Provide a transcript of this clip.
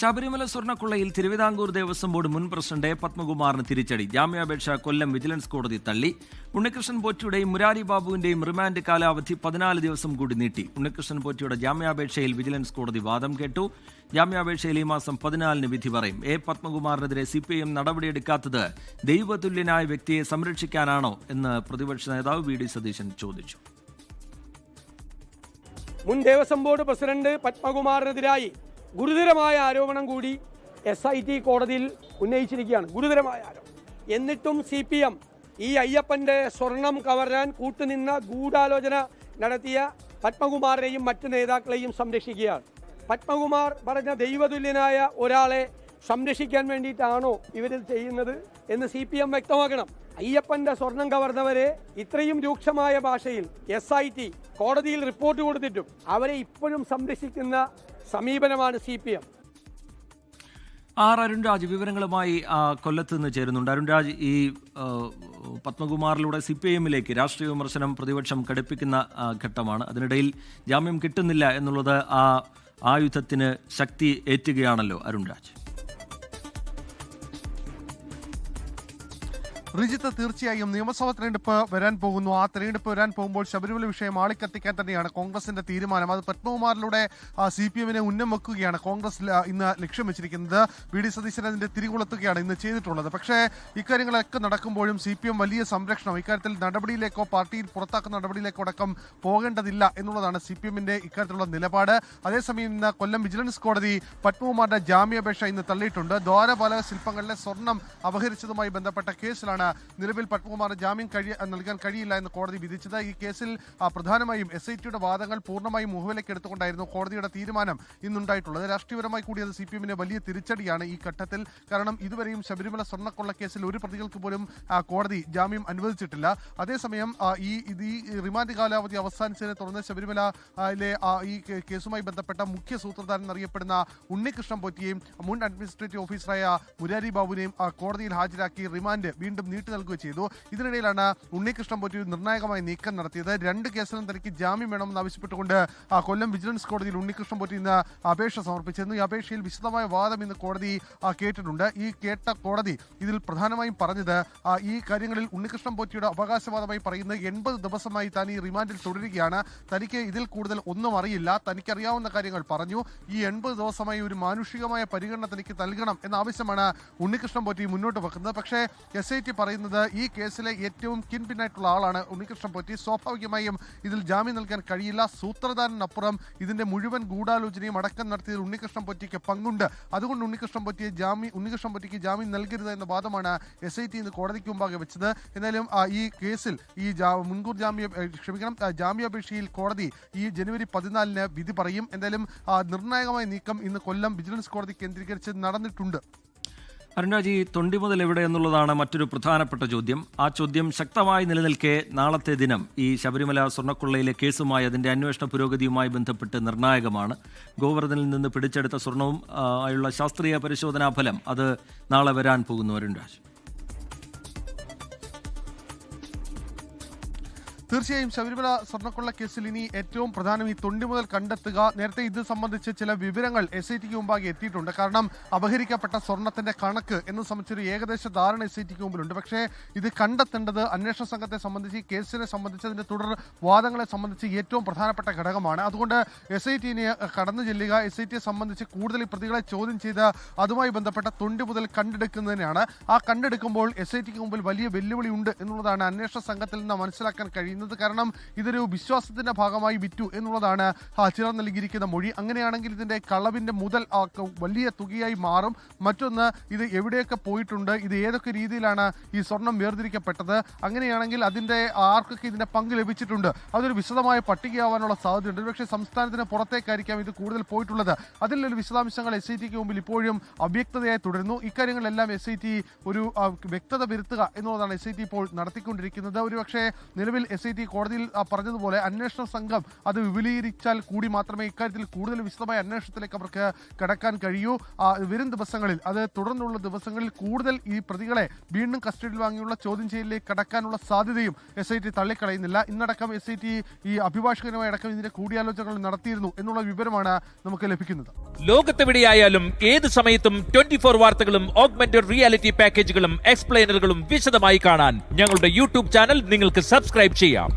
Sabarimala സ്വർണ്ണക്കൊള്ളയിൽ Thiruvithamkoor Devaswom board മുൻ president പത്മകുമാറിന് തിരിച്ചടി. ജാമ്യാപേക്ഷ കൊല്ലം വിജിലൻസ് കോടതി തള്ളി. ഉണ്ണികൃഷ്ണൻ പോറ്റിയുടെയും മുരാരി ബാബുവിന്റെയും റിമാൻഡ് കാലാവധി 14 ദിവസം കൂടി നീട്ടി. ഉണ്ണികൃഷ്ണൻ പോറ്റിയുടെ ജാമ്യാപേക്ഷയിൽ വിജിലൻസ് കോടതി വാദം കേട്ടു. ജാമ്യാപേക്ഷയിൽ ഈ മാസം 14 വിധി പറയും. പത്മകുമാറിനെതിരെ CPIM നടപടിയെടുക്കാത്തത് ദൈവതുല്യനായ വ്യക്തിയെ സംരക്ഷിക്കാനാണോ എന്ന് പ്രതിപക്ഷ നേതാവ് VD സതീശൻ ചോദിച്ചു. മുൻ ദേവസ്വം ബോർഡ് പ്രസിഡന്റ് പത്മകുമാറിനെതിരായി ഗുരുതരമായ ആരോപണം കൂടി SIT കോടതിയിൽ ഉന്നയിച്ചിരിക്കുകയാണ്. ഗുരുതരമായ ആരോപണം. എന്നിട്ടും CPM ഈ അയ്യപ്പന്റെ സ്വർണം കവരാൻ കൂട്ടുനിന്ന ഗൂഢാലോചന നടത്തിയ പത്മകുമാറിനെയും മറ്റ് നേതാക്കളെയും സംരക്ഷിക്കുകയാണ്. പത്മകുമാർ പറഞ്ഞ ദൈവതുല്യനായ ഒരാളെ സംരക്ഷിക്കാൻ വേണ്ടിയിട്ടാണോ ഇവരിൽ ചെയ്യുന്നത് എന്ന് CPM വ്യക്തമാക്കണം. അയ്യപ്പന്റെ സ്വർണം കവർന്നവരെ ഇത്രയും രൂക്ഷമായ ഭാഷയിൽ SIT കോടതിയിൽ റിപ്പോർട്ട് കൊടുത്തിട്ടും അവരെ ഇപ്പോഴും സംരക്ഷിക്കുന്ന സമീപനമാണ് CPM. അരുൺരാജ് വിവരങ്ങളുമായി കൊല്ലത്ത് നിന്ന് ചേരുന്നുണ്ട്. അരുൺരാജ്, ഈ പത്മകുമാറിലൂടെ CPIMലേക്ക് രാഷ്ട്രീയ വിമർശനം പ്രതിപക്ഷം ഘടിപ്പിക്കുന്ന ഘട്ടമാണ്. അതിനിടയിൽ ജാമ്യം കിട്ടുന്നില്ല എന്നുള്ളത് ആ ആയുധത്തിന് ശക്തി ഏറ്റുകയാണല്ലോ അരുൺരാജ്. റിജിത്ത്, തീർച്ചയായും നിയമസഭാ തെരഞ്ഞെടുപ്പ് വരാൻ പോകുന്നു. ആ തെരഞ്ഞെടുപ്പ് വരാൻ പോകുമ്പോൾ ശബരിമല വിഷയം ആളിക്കത്തിക്കാൻ തന്നെയാണ് കോൺഗ്രസിന്റെ തീരുമാനം. അത് പത്മകുമാറിലൂടെ CPMനെ ഉന്നം വെക്കുകയാണ് കോൺഗ്രസ് ഇന്ന് ലക്ഷ്യം വെച്ചിരിക്കുന്നത്. VD സതീശൻ അതിന്റെ തിരികൊളുത്തുകയാണ് ഇന്ന് ചെയ്തിട്ടുള്ളത്. പക്ഷേ ഇക്കാര്യങ്ങളൊക്കെ നടക്കുമ്പോഴും CPM വലിയ സംരക്ഷണം ഇക്കാര്യത്തിൽ നടപടിയിലേക്കോ പാർട്ടിയിൽ പുറത്താക്കുന്ന നടപടിയിലേക്കോ അടക്കം പോകേണ്ടതില്ല എന്നുള്ളതാണ് CPMന്റെ ഇക്കാര്യത്തിലുള്ള നിലപാട്. അതേസമയം ഇന്ന് കൊല്ലം വിജിലൻസ് കോടതി പത്മകുമാറിന്റെ ജാമ്യാപേക്ഷ ഇന്ന് തള്ളിയിട്ടുണ്ട്. ദ്വാരപാലക ശില്പങ്ങളിലെ സ്വർണം അപഹരിച്ചതുമായി ബന്ധപ്പെട്ട കേസിലാണ് നിലവിൽ പത്മകുമാറിന് ജാമ്യം നൽകാൻ കഴിയില്ല എന്ന് കോടതി വിധിച്ചത്. ഈ കേസിൽ പ്രധാനമായും SITയുടെ വാദങ്ങൾ പൂർണ്ണമായും മുഖവിലേക്ക് എടുത്തുകൊണ്ടായിരുന്നു കോടതിയുടെ തീരുമാനം ഇന്നുണ്ടായിട്ടുള്ളത്. രാഷ്ട്രീയപരമായി കൂടി അത് CPMന് വലിയ തിരിച്ചടിയാണ് ഈ ഘട്ടത്തിൽ. കാരണം ഇതുവരെയും ശബരിമല സ്വർണ്ണക്കൊള്ള കേസിൽ ഒരു പ്രതികൾക്ക് പോലും കോടതി ജാമ്യം അനുവദിച്ചിട്ടില്ല. അതേസമയം ഈ റിമാൻഡ് കാലാവധി അവസാനിച്ചതിനെ തുടർന്ന് ശബരിമലയിലെ ഈ കേസുമായി ബന്ധപ്പെട്ട മുഖ്യ സൂത്രധാരൻ എന്നറിയപ്പെടുന്ന ഉണ്ണികൃഷ്ണൻ പോറ്റിയെയും മുൻ അഡ്മിനിസ്ട്രേറ്റീവ് ഓഫീസറായ മുരാരി ബാബുവിനെയും കോടതിയിൽ ഹാജരാക്കി റിമാൻഡ് വീണ്ടും നീട്ടി നൽകുകയും ചെയ്തു. ഇതിനിടയിലാണ് ഉണ്ണികൃഷ്ണൻ പോറ്റി നിർണായകമായ നീക്കം നടത്തിയത്. 2 കേസിലും തനിക്ക് ജാമ്യം വേണമെന്ന് ആവശ്യപ്പെട്ടുകൊണ്ട് കൊല്ലം വിജിലൻസ് കോടതിയിൽ ഉണ്ണികൃഷ്ണൻ പോറ്റി ഇന്ന് അപേക്ഷ സമർപ്പിച്ചിരുന്നു. ഈ അപേക്ഷയിൽ വിശദമായ വാദം ഇന്ന് കോടതി കേട്ടിട്ടുണ്ട്. ഈ കേട്ട കോടതി ഇതിൽ പ്രധാനമായും പറഞ്ഞത് ഈ കാര്യങ്ങളിൽ ഉണ്ണികൃഷ്ണൻ പോറ്റിയുടെ അവകാശവാദമായി പറയുന്നത് 80 ദിവസമായി താൻ ഈ റിമാൻഡിൽ തുടരുകയാണ്. തനിക്ക് ഇതിൽ കൂടുതൽ ഒന്നും അറിയില്ല, തനിക്കറിയാവുന്ന കാര്യങ്ങൾ പറഞ്ഞു. ഈ 80 ദിവസമായി ഒരു മാനുഷികമായ പരിഗണന തനിക്ക് നൽകണം എന്ന ആവശ്യമാണ് ഉണ്ണികൃഷ്ണൻ പോറ്റി മുന്നോട്ട് വെക്കുന്നത്. പക്ഷേ SIT പറയുന്നത് ഈ കേസിലെ ഏറ്റവും കിൻപിന്നായിട്ടുള്ള ആളാണ് ഉണ്ണികൃഷ്ണൻ പോറ്റി. സ്വാഭാവികമായും ഇതിൽ ജാമ്യം നൽകാൻ കഴിയില്ല. സൂത്രധാരനപ്പുറം ഇതിന്റെ മുഴുവൻ ഗൂഢാലോചനയും അടക്കം നടത്തിയത് ഉണ്ണികൃഷ്ണൻ പോറ്റിക്ക് പങ്കുണ്ട്. അതുകൊണ്ട് ഉണ്ണികൃഷ്ണൻ പോറ്റിക്ക് ജാമ്യം നൽകരുത് എന്ന വാദമാണ് SIT ഇന്ന് കോടതിക്ക് മുമ്പാകെ വെച്ചത്. എന്നാലും ഈ കേസിൽ ഈ ജാമ്യാപേക്ഷയിൽ കോടതി ഈ ജനുവരി 14 വിധി പറയും. എന്തായാലും നിർണായകമായ നീക്കം ഇന്ന് കൊല്ലം വിജിലൻസ് കോടതി കേന്ദ്രീകരിച്ച് നടന്നിട്ടുണ്ട്. അരുൺരാജ്, ഈ തൊണ്ടി മുതൽ എവിടെ എന്നുള്ളതാണ് മറ്റൊരു പ്രധാനപ്പെട്ട ചോദ്യം. ആ ചോദ്യം ശക്തമായി നിലനിൽക്കെ നാളത്തെ ദിനം ഈ ശബരിമല സ്വർണ്ണക്കൊള്ളയിലെ കേസുമായി അതിൻ്റെ അന്വേഷണ പുരോഗതിയുമായി ബന്ധപ്പെട്ട് നിർണായകമാണ്. ഗോവർദ്ധനിൽ നിന്ന് പിടിച്ചെടുത്ത സ്വർണവും ആയുള്ള ശാസ്ത്രീയ പരിശോധനാ ഫലം അത് നാളെ വരാൻ പോകുന്നു. അരുൺരാജ്, തീർച്ചയായും ശബരിമല സ്വർണ്ണക്കൊള്ള കേസിൽ ഇനി ഏറ്റവും പ്രധാനം ഈ തൊണ്ടി മുതൽ കണ്ടെത്തുക. നേരത്തെ ഇത് സംബന്ധിച്ച് ചില വിവരങ്ങൾ SITക്ക് മുമ്പാകെ എത്തിയിട്ടുണ്ട്. കാരണം അപഹരിക്കപ്പെട്ട സ്വർണത്തിന്റെ കണക്ക് എന്ന് സംബന്ധിച്ചൊരു ഏകദേശ ധാരണ SITക്ക് മുമ്പിലുണ്ട്. പക്ഷേ ഇത് കണ്ടെത്തേണ്ടത് അന്വേഷണ സംഘത്തെ സംബന്ധിച്ച് ഈ കേസിനെ സംബന്ധിച്ച് അതിന്റെ തുടർ വാദങ്ങളെ സംബന്ധിച്ച് ഏറ്റവും പ്രധാനപ്പെട്ട ഘടകമാണ്. അതുകൊണ്ട് SITനെ കടന്നു ചെല്ലുക, SITയെ സംബന്ധിച്ച് കൂടുതൽ പ്രതികളെ ചോദ്യം ചെയ്ത് അതുമായി ബന്ധപ്പെട്ട തൊണ്ടി മുതൽ കണ്ടെടുക്കുന്നതിനാണ്. ആ കണ്ടെടുക്കുമ്പോൾ SITക്ക് മുമ്പിൽ വലിയ വെല്ലുവിളി ഉണ്ട് എന്നുള്ളതാണ് അന്വേഷണ സംഘത്തിൽ നിന്ന് മനസ്സിലാക്കാൻ കഴിയുന്നത്. കാരണം ഇതൊരു വിശ്വാസത്തിന്റെ ഭാഗമായി വിറ്റു എന്നുള്ളതാണ് ചിലർ നൽകിയിരിക്കുന്ന മൊഴി. അങ്ങനെയാണെങ്കിൽ ഇതിന്റെ കളവിന്റെ മുതൽ വലിയ തുകയായി മാറും. മറ്റൊന്ന്, ഇത് എവിടെയൊക്കെ പോയിട്ടുണ്ട്, ഇത് ഏതൊക്കെ രീതിയിലാണ് ഈ സ്വർണം വേർതിരിക്കപ്പെട്ടത്, അങ്ങനെയാണെങ്കിൽ അതിന്റെ ആർക്കൊക്കെ ഇതിന്റെ പങ്ക് ലഭിച്ചിട്ടുണ്ട്, അതൊരു വിശദമായ പട്ടികയാവാനുള്ള സാധ്യതയുണ്ട്. പക്ഷേ സംസ്ഥാനത്തിന് പുറത്തേക്കായിരിക്കാം ഇത് കൂടുതൽ പോയിട്ടുള്ളത്. അതിലൊരു വിശദാംശങ്ങൾ SITക്ക് മുമ്പിൽ ഇപ്പോഴും അവ്യക്തതയായി തുടരുന്നു. ഇക്കാര്യങ്ങളെല്ലാം SIT ഒരു വ്യക്തത വരുത്തുക എന്നുള്ളതാണ് SIT ഇപ്പോൾ നടത്തിക്കൊണ്ടിരിക്കുന്നത്. ഒരുപക്ഷെ നിലവിൽ SIT SIT കോടതിയിൽ പറഞ്ഞതുപോലെ അന്വേഷണ സംഘം അത് വിപുലീകരിച്ചാൽ കൂടി മാത്രമേ ഇക്കാര്യത്തിൽ കൂടുതൽ വിശദമായ അന്വേഷണത്തിലേക്ക് അവർക്ക് കടക്കാൻ കഴിയൂ. വരും ദിവസങ്ങളിൽ, അത് തുടർന്നുള്ള ദിവസങ്ങളിൽ കൂടുതൽ ഈ പ്രതികളെ വീണ്ടും കസ്റ്റഡിയിൽ വാങ്ങിയുള്ള ചോദ്യം ചെയ്യലിലേക്ക് കടക്കാനുള്ള സാധ്യതയും SIT തള്ളിക്കളയുന്നില്ല. ഇന്നടക്കം SIT ഈ അഭിഭാഷകനുമായി അടക്കം ഇതിന്റെ കൂടിയാലോചനകൾ നടത്തിയിരുന്നു എന്നുള്ള വിവരമാണ് നമുക്ക് ലഭിക്കുന്നത്. ലോകത്തെവിടെയായാലും ഏത് സമയത്തും 24 വാർത്തകളും ഓഗ്മെന്റഡ് റിയാലിറ്റി പാക്കേജുകളും എക്സ്പ്ലെയിനറുകളും വിശദമായി കാണാൻ ഞങ്ങളുടെ യൂട്യൂബ് ചാനൽ നിങ്ങൾക്ക് സബ്സ്ക്രൈബ് ചെയ്യാം.